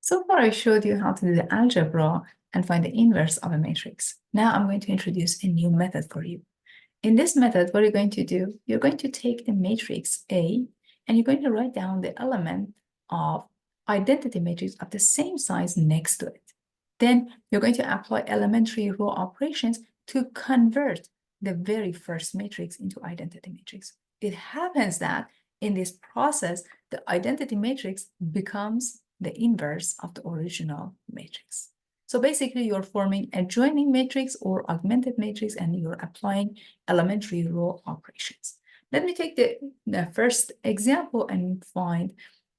So far, I showed you how to do the algebra and find the inverse of a matrix. Now I'm going to introduce a new method for you. In this method, what you're going to do, you're going to take the matrix A and you're going to write down the element of identity matrix of the same size next to it. Then you're going to apply elementary row operations to convert the very first matrix into identity matrix. It happens that in this process, the identity matrix becomes the inverse of the original matrix. So basically, you're forming adjoining matrix or augmented matrix, and you're applying elementary row operations. Let me take the first example and find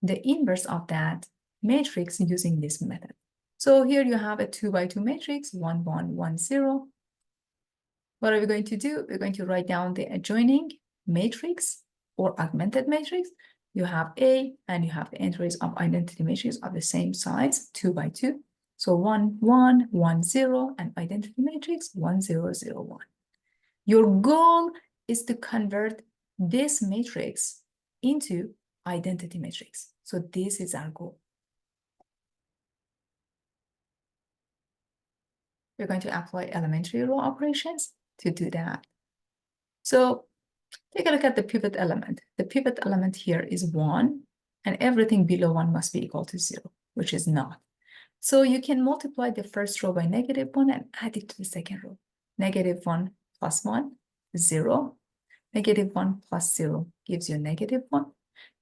the inverse of that matrix using this method. So here you have a 2 by 2 matrix, 1, 1, 1, 0. What are we going to do? We're going to write down the adjoining matrix or augmented matrix. You have A and you have the entries of identity matrix of the same size, 2 by 2. So 1, 1, 1, 0, and identity matrix 1, 0, 0, 1. Your goal is to convert this matrix into identity matrix. So this is our goal. We're going to apply elementary row operations to do that. So take a look at the pivot element. The pivot element here is 1, and everything below 1 must be equal to 0, which is not. So you can multiply the first row by -1 and add it to the second row. -1 plus 1, 0. -1 plus 0 gives you -1.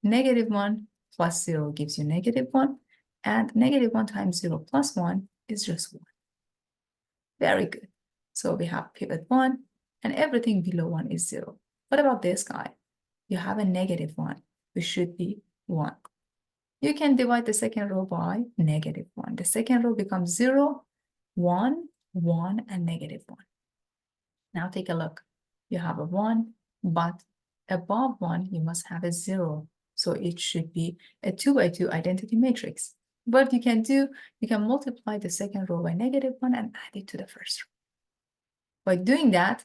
-1 plus 0 gives you -1. And -1 times 0 plus 1 is just 1. Very good. So we have pivot 1, and everything below 1 is 0. What about this guy? You have a -1, which should be 1. You can divide the second row by -1. The second row becomes 0, 1, 1, and -1. Now take a look. You have a 1, but above 1, you must have a 0. So it should be a 2 by 2 identity matrix. What you can do, you can multiply the second row by -1 and add it to the first row. By doing that,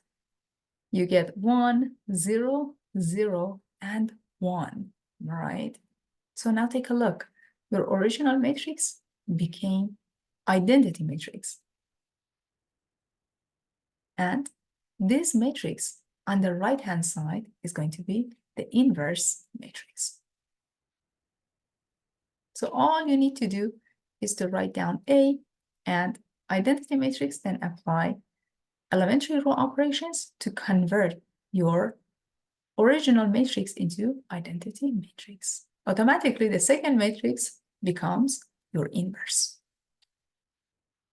you get 1, 0, 0, and 1, right? So now take a look. Your original matrix became identity matrix. And this matrix on the right-hand side is going to be the inverse matrix. So all you need to do is to write down A and identity matrix, then apply elementary row operations to convert your original matrix into identity matrix. Automatically, the second matrix becomes your inverse.